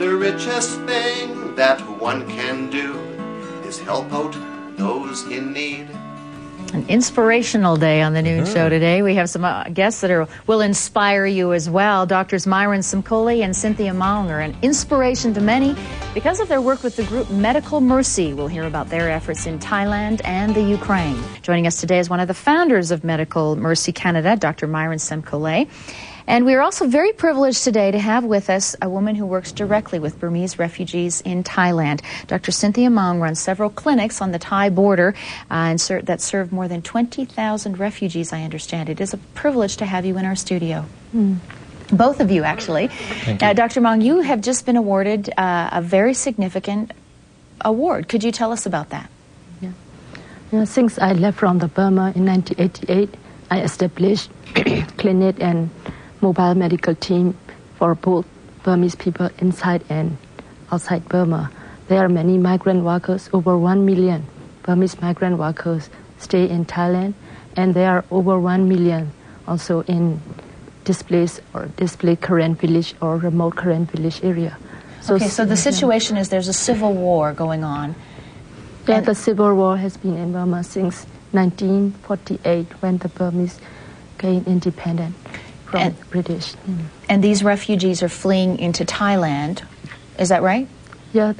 The richest thing that one can do is help out those in need. An inspirational day on the Noon Show today. We have some guests that will inspire you as well. Doctors Myron Simkole and Cynthia Maung are an inspiration to many because of their work with the group Medical Mercy. We'll hear about their efforts in Thailand and the Ukraine. Joining us today is one of the founders of Medical Mercy Canada, Dr. Myron Simkole. And we are also very privileged today to have with us a woman who works directly with Burmese refugees in Thailand. Dr. Cynthia Maung runs several clinics on the Thai border that serve more than 20,000 refugees, I understand. It is a privilege to have you in our studio. Both of you, actually. Dr. Maung, you have just been awarded a very significant award. Could you tell us about that? Since I left from the Burma in 1988, I established clinic and mobile medical team for both Burmese people inside and outside Burma. There are many migrant workers, over 1 million Burmese migrant workers stay in Thailand, and there are over 1 million also in displaced current village or remote current village area. So the situation is there's a civil war going on. Yeah, the civil war has been in Burma since 1948 when the Burmese gained independence from British. And these refugees are fleeing into Thailand, is that right? Yeah,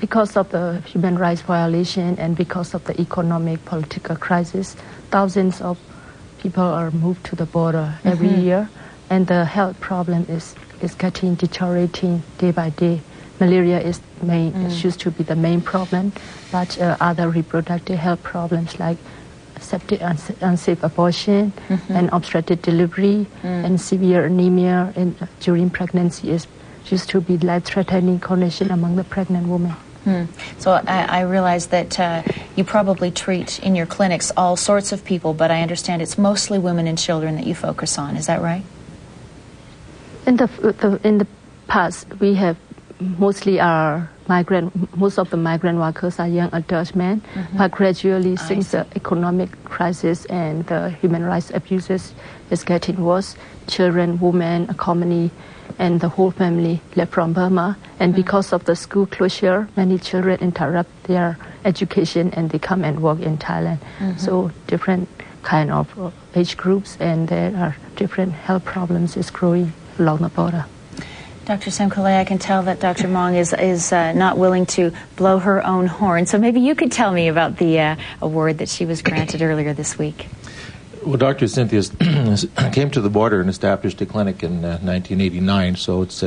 because of the human rights violation and because of the economic political crisis, thousands of people are moved to the border every year, and the health problem is getting deteriorating day by day. Malaria is used to be the main problem, but other reproductive health problems like unsafe abortion and obstetric delivery and severe anemia during pregnancy is used to be life-threatening condition among the pregnant women. So I realize that you probably treat in your clinics all sorts of people, but I understand it's mostly women and children that you focus on. Is that right? In the past, we have most of the migrant workers are young adult men, but gradually since the economic crisis and the human rights abuses is getting worse, children, women, commonly, and the whole family left from Burma. And because of the school closure, many children interrupt their education and they come and work in Thailand. So different kind of age groups, and there are different health problems is growing along the border. Dr. Simkole, I can tell that Dr. Maung is not willing to blow her own horn. So maybe you could tell me about the award that she was granted earlier this week. Well, Dr. Cynthia came to the border and established a clinic in 1989, so it's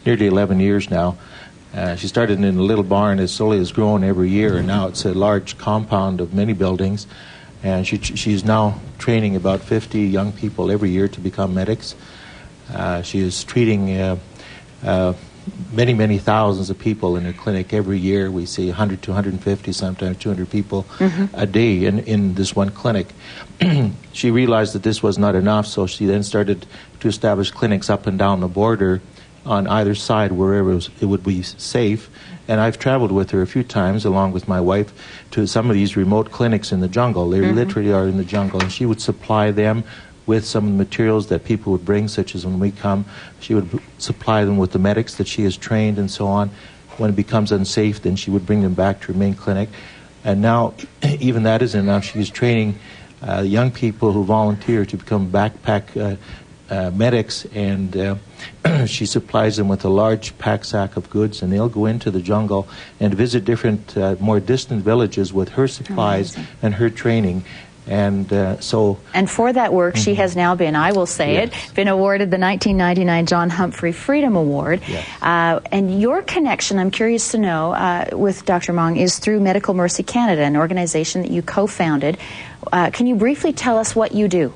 nearly 11 years now. She started in a little barn. It slowly has grown every year, and now it's a large compound of many buildings. And she's now training about 50 young people every year to become medics. She is treating many thousands of people in her clinic every year. We see 100 to 150, sometimes 200 people a day in this one clinic. She realized that this was not enough, so she then started to establish clinics up and down the border on either side wherever it would be safe. And I've traveled with her a few times, along with my wife, to some of these remote clinics in the jungle. They literally are in the jungle, and she would supply them with some of the materials that people would bring, such as when we come, she would supply them with the medics that she has trained and so on. When it becomes unsafe, then she would bring them back to her main clinic. And now, even that isn't enough. She's training young people who volunteer to become backpack medics, and she supplies them with a large pack sack of goods, and they'll go into the jungle and visit different, more distant villages with her supplies and her training. And for that work, she has now been, I will say been awarded the 1999 John Humphrey Freedom Award. And your connection, I'm curious to know, with Dr. Maung is through Medical Mercy Canada, an organization that you co-founded. Can you briefly tell us what you do?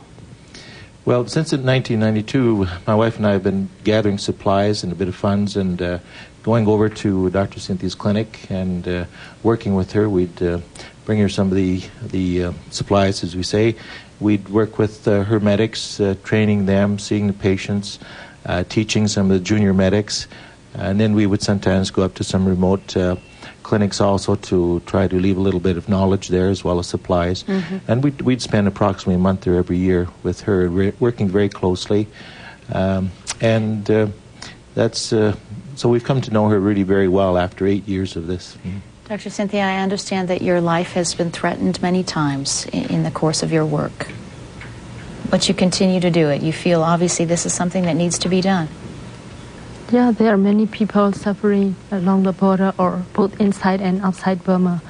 Well, since 1992, my wife and I have been gathering supplies and a bit of funds and going over to Dr. Cynthia's clinic and working with her. We'd bring her some of the supplies, as we say. We'd work with her medics, training them, seeing the patients, teaching some of the junior medics, and then we would sometimes go up to some remote clinics also to try to leave a little bit of knowledge there as well as supplies. And we'd spend approximately a month there every year with her, working very closely. so we've come to know her really very well after 8 years of this. Dr. Cynthia, I understand that your life has been threatened many times in the course of your work, but you continue to do it. You feel obviously this is something that needs to be done. Yeah, there are many people suffering along the border or both inside and outside Burma,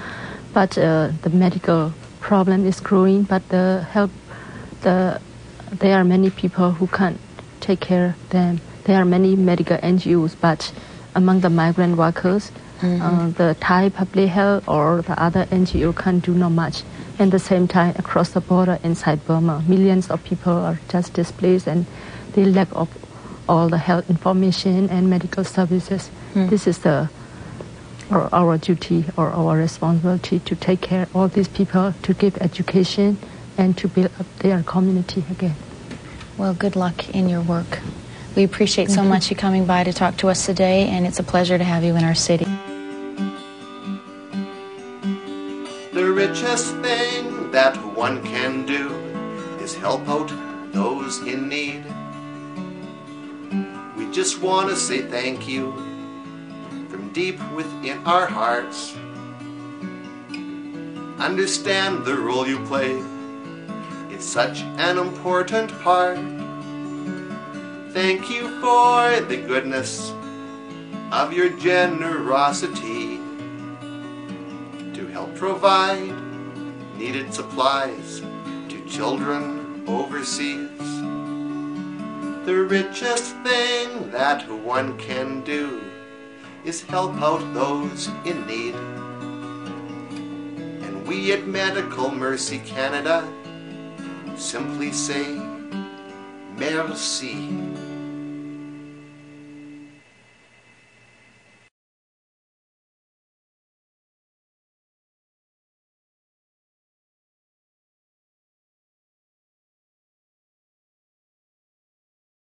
but the medical problem is growing, but there are many people who can't take care of them. There are many medical NGOs, but among the migrant workers, the Thai public health or the other NGO can't do not much. At the same time, across the border inside Burma, millions of people are just displaced and they lack of all the health information and medical services. This is our duty or our responsibility to take care of all these people, to give education and to build up their community again. Well, good luck in your work. We appreciate so much you coming by to talk to us today, and it's a pleasure to have you in our city. The richest thing that one can do is help out those in need. We just want to say thank you from deep within our hearts. Understand the role you play. It's such an important part. Thank you for the goodness of your generosity to help provide needed supplies to children overseas. The richest thing that one can do is help out those in need. And we at Medical Mercy Canada simply say merci.